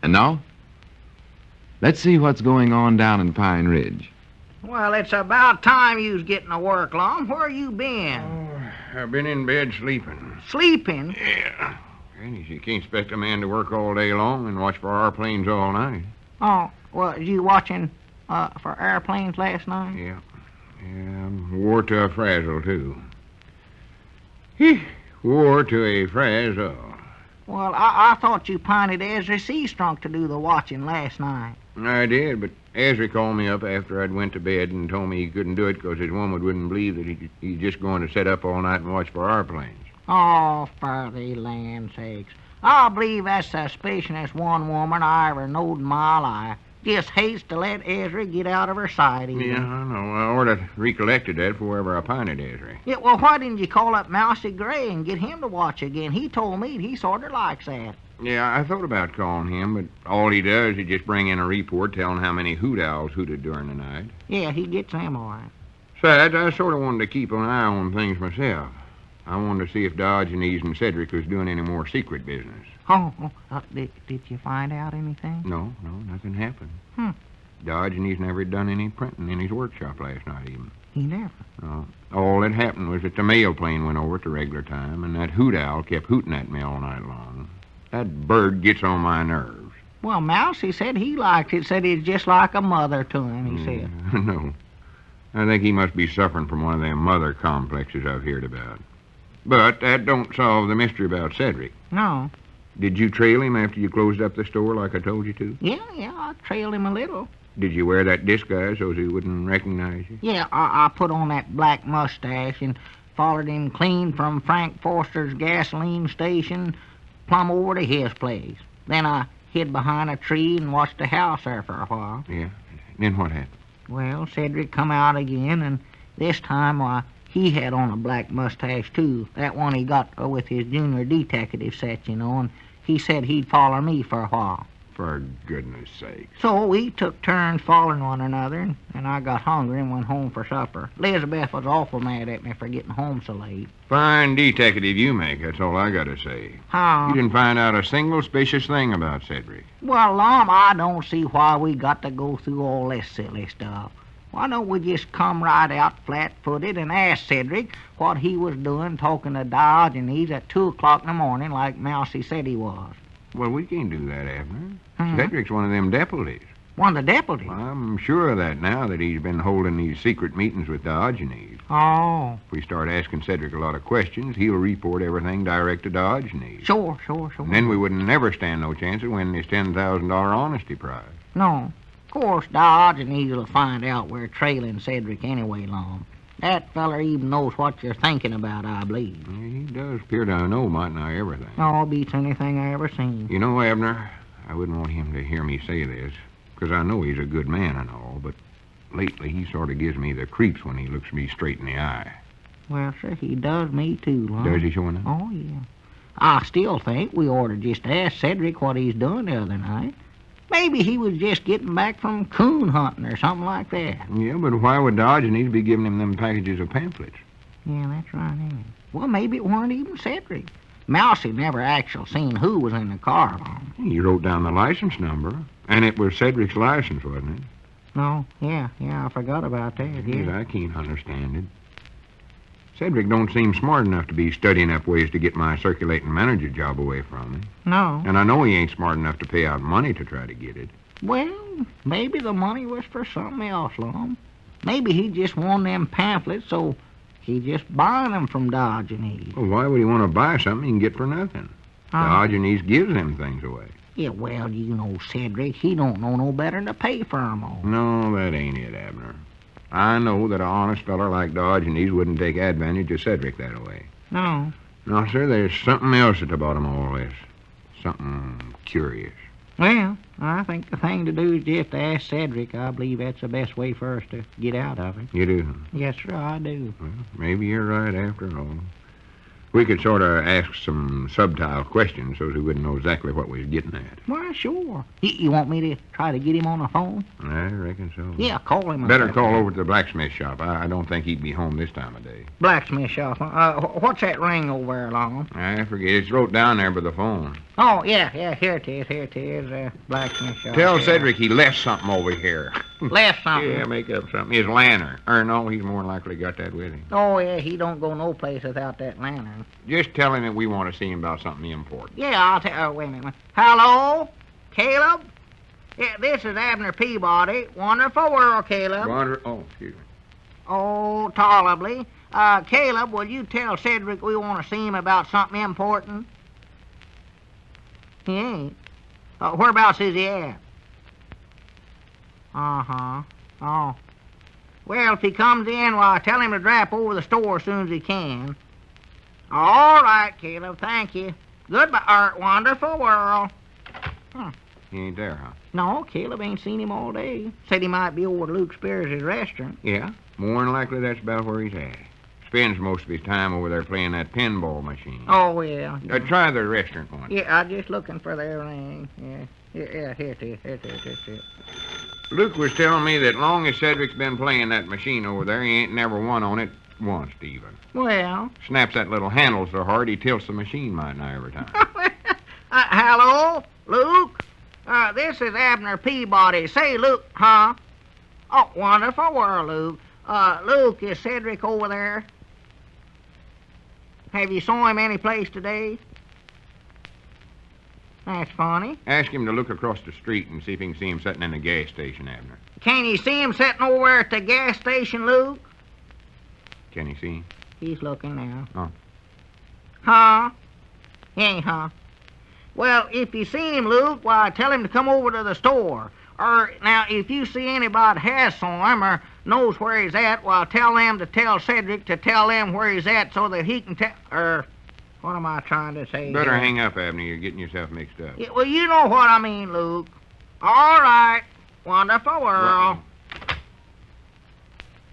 And now, let's see what's going on down in Pine Ridge. Well, it's about time you was getting to work, Lum. Where you been? Oh, I've been in bed sleeping. Sleeping? Yeah. Granny, you can't expect a man to work all day long and watch for airplanes all night. Oh, well, you watching for airplanes last night? Yeah. Yeah, wore to a frazzle, too. Wore to a frazzle. Well, I thought you pinted Ezra Seastrunk to do the watching last night. I did, but Ezra called me up after I'd went to bed and told me he couldn't do it because his woman wouldn't believe that he's just going to sit up all night and watch for airplanes. Oh, for the land sakes. I believe that's the suspicionest one woman I ever knowed in my life. Just hates to let Ezra get out of her sight even. Yeah, I know. I ought to recollected that before ever I pinted Ezra. Yeah, well, why didn't you call up Mousy Gray and get him to watch again? He told me he sort of likes that. Yeah, I thought about calling him, but all he does is just bring in a report telling how many hoot owls hooted during the night. Yeah, he gets them all right. Besides, I sort of wanted to keep an eye on things myself. I wanted to see if Diogenes and Cedric was doing any more secret business. Did you find out anything? No, nothing happened. Diogenes never done any printing in his workshop last night even. He never? No. All that happened was that the mail plane went over at the regular time, and that hoot owl kept hooting at me all night long. That bird gets on my nerves. Well, Mousy said he liked it, said he's just like a mother to him, he said. No. I think he must be suffering from one of them mother complexes I've heard about. But that don't solve the mystery about Cedric. No. Did you trail him after you closed up the store like I told you to? Yeah, I trailed him a little. Did you wear that disguise so he wouldn't recognize you? Yeah, I put on that black mustache and followed him clean from Frank Foster's gasoline station plumb over to his place. Then I hid behind a tree and watched the house there for a while. Yeah. Then what happened? Well, Cedric come out again, and this time, he had on a black mustache, too. That one he got with his junior detective set, you know, and he said he'd follow me for a while. For goodness sake. So we took turns following one another, and I got hungry and went home for supper. Elizabeth was awful mad at me for getting home so late. Fine detective you make, that's all I gotta say. Huh? You didn't find out a single suspicious thing about Cedric. Well, Lum, I don't see why we got to go through all this silly stuff. Why don't we just come right out flat-footed and ask Cedric what he was doing talking to Diogenes at 2 o'clock in the morning like Mousy said he was? Well, we can't do that, Abner. Hmm? Cedric's one of them deputies. One of the deputies? Well, I'm sure of that now that he's been holding these secret meetings with Diogenes. Oh. If we start asking Cedric a lot of questions, he'll report everything direct to Diogenes. Sure. And then we wouldn't never stand no chance of winning his $10,000 honesty prize. No. Of course, Diogenes will find out we're trailing Cedric anyway, Lum. That feller even knows what you're thinking about, I believe. Yeah, he does appear to know might not everything. Oh, beats anything I ever seen. You know, Abner, I wouldn't want him to hear me say this, because I know he's a good man and all, but lately he sort of gives me the creeps when he looks me straight in the eye. Well, sir, he does me too, Lum. Does he, sure enough? Oh, yeah. I still think we ought to just ask Cedric what he's doing the other night. Maybe he was just getting back from coon hunting or something like that. Yeah, but why would Diogenes be giving him them packages of pamphlets? Yeah, that's right, ain't it? Well, maybe it weren't even Cedric. Mousy never actually seen who was in the car, Lum. He wrote down the license number, and it was Cedric's license, wasn't it? No, yeah, I forgot about that, Yes, yeah. I can't understand it. Cedric don't seem smart enough to be studying up ways to get my circulating manager job away from me. No. And I know he ain't smart enough to pay out money to try to get it. Well, maybe the money was for something else, Lum. Maybe he just won them pamphlets, so he just buying them from Diogenes. Well, why would he want to buy something he can get for nothing? Diogenes gives them things away. Yeah, well, you know Cedric, he don't know no better than to pay for 'em all. No, that ain't it, Abner. I know that an honest feller like Diogenes wouldn't take advantage of Cedric that way. No. No, sir, there's something else at the bottom of all this. Something curious. Well, I think the thing to do is just to ask Cedric. I believe that's the best way for us to get out of it. You do? Yes, sir, I do. Well, maybe you're right after all. We could sort of ask some subtle questions so we wouldn't know exactly what we was getting at. Why, sure. You want me to try to get him on the phone? I reckon so. Yeah, call him. Better call over to the blacksmith shop. I don't think he'd be home this time of day. Blacksmith shop. What's that ring over there, Long? I forget. It's wrote down there by the phone. Oh, yeah, here it is, blacksmith shop. Tell yeah. Cedric he left something over here. Left something. Yeah, make up something. His lantern. Or no, he's more than likely got that with him. Oh, yeah, he don't go no place without that lantern. Just tell him that we want to see him about something important. Yeah, I'll tell. Wait a minute. Hello, Caleb. Yeah, this is Abner Peabody. Wonderful world, Caleb. Oh, excuse me. Oh, tolerably. Caleb, will you tell Cedric we want to see him about something important? He ain't. Whereabouts is he at? Uh-huh. Oh. Well, if he comes in, well, tell him to drop over the store as soon as he can. All right, Caleb, thank you. Goodbye, wonderful world. He ain't there, huh? No, Caleb ain't seen him all day. Said he might be over at Luke Spears' restaurant. Yeah? More than likely that's about where he's at. Spends most of his time over there playing that pinball machine. Oh, yeah. Try the restaurant one. Yeah, I'm just looking for their ring. Yeah, here it is. Luke was telling me that long as Cedric's been playing that machine over there, he ain't never won on it once, even. Well. Snaps that little handle so hard he tilts the machine might nigh every time. Hello, Luke? This is Abner Peabody. Say, Luke, huh? Oh, wonderful world, Luke. Luke, is Cedric over there? Have you saw him any place today? That's funny. Ask him to look across the street and see if he can see him sitting in the gas station, Abner. Can you see him sitting over there at the gas station, Luke? Can you see him? He's looking now. Oh. Huh? He ain't, huh? Well, if you see him, Luke, why, tell him to come over to the store. Or, now, if you see anybody has saw him or knows where he's at, well, tell them to tell Cedric to tell them where he's at so that he can tell... what am I trying to say? Better here? hang up, Abner. You're getting yourself mixed up. Yeah, well, you know what I mean, Luke. All right. Wonderful world.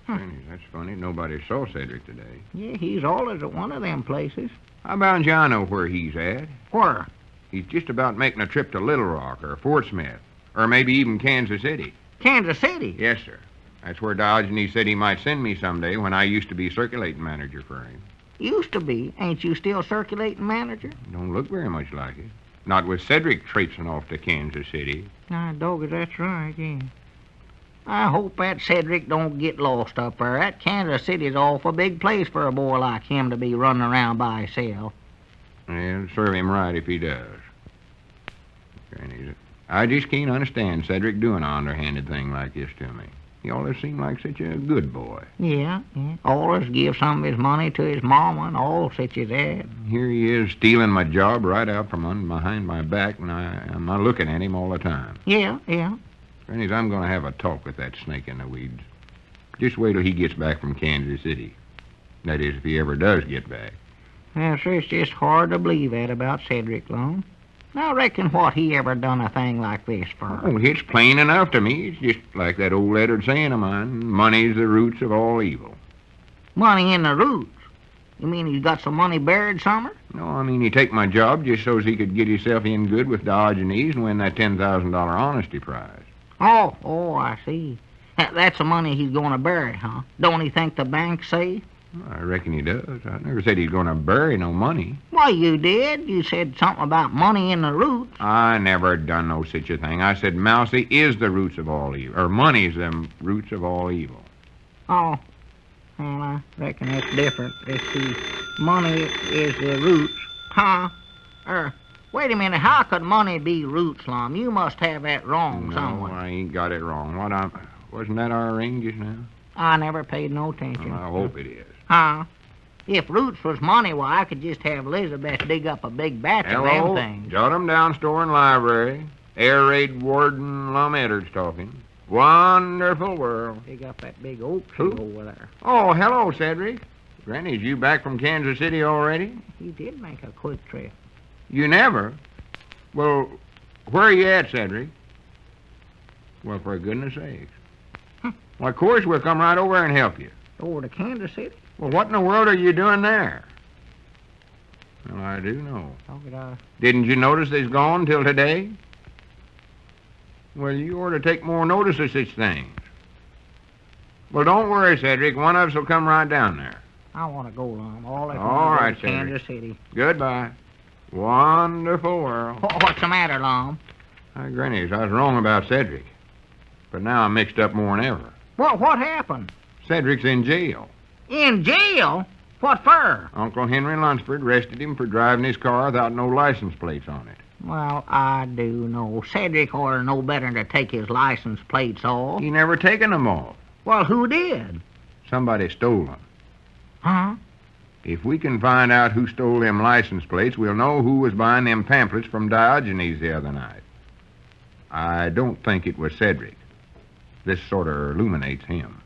That's funny. Nobody saw Cedric today. Yeah, he's always at one of them places. How about I know where he's at? Where? He's just about making a trip to Little Rock or Fort Smith, or maybe even Kansas City. Kansas City? Yes, sir. That's where Diogenes said he might send me someday when I used to be circulating manager for him. Used to be. Ain't you still circulating manager? Don't look very much like it. Not with Cedric traipsing off to Kansas City. Doggone, that's right, yeah. I hope that Cedric don't get lost up there. That Kansas City's awful big place for a boy like him to be running around by himself. Well, serve him right if he does. I just can't understand Cedric doing an underhanded thing like this to me. He always seemed like such a good boy. Yeah. Always give some of his money to his mama and all such as that. Here he is stealing my job right out from behind my back, and I'm not looking at him all the time. Yeah. Granny's, I'm going to have a talk with that snake in the weeds. Just wait till he gets back from Kansas City. That is, if he ever does get back. Well, sir, it's just hard to believe that about Cedric Long. I reckon what he ever done a thing like this for? Oh, it's plain enough to me. It's just like that old lettered saying of mine, money's the roots of all evil. Money in the roots? You mean he's got some money buried somewhere? No, I mean he take my job just so's he could get himself in good with Diogenes and win that $10,000 honesty prize. Oh, I see. That's the money he's going to bury, huh? Don't he think the bank's safe? I reckon he does. I never said he's going to bury no money. Why, you did. You said something about money in the roots. I never done no such a thing. I said Mousy is the roots of all evil, or money's the roots of all evil. Oh, well, I reckon that's different. Let's see. Money is the roots. Huh? Wait a minute. How could money be roots, Lum? You must have that wrong somewhere. No, I ain't got it wrong. Wasn't that our ring just now? I never paid no attention. Well, I hope it is. Huh? If roots was money, why, I could just have Elizabeth dig up a big batch of them things. Jot 'em down, store and library. Air Raid Warden Lum Edwards talking. Wonderful world. Dig up that big oak tree over there. Oh, hello, Cedric. Granny's you back from Kansas City already? He did make a quick trip. You never? Well, where are you at, Cedric? Well, for goodness sakes. Well, of course, we'll come right over and help you. Over to Kansas City? Well, what in the world are you doing there? Well, I do know. Didn't you notice they's gone till today? Well, you ought to take more notice of such things. Well, don't worry, Cedric. One of us will come right down there. I want to go, Lum. All right, to Kansas City. Goodbye. Wonderful world. What's the matter, Lum? Grannies, I was wrong about Cedric. But now I'm mixed up more than ever. What happened? Cedric's in jail. In jail? What for? Uncle Henry Lunsford arrested him for driving his car without no license plates on it. Well, I do know. Cedric ought to know better than to take his license plates off. He never taken them off. Well, who did? Somebody stole them. Huh? If we can find out who stole them license plates, we'll know who was buying them pamphlets from Diogenes the other night. I don't think it was Cedric. This sort of illuminates him.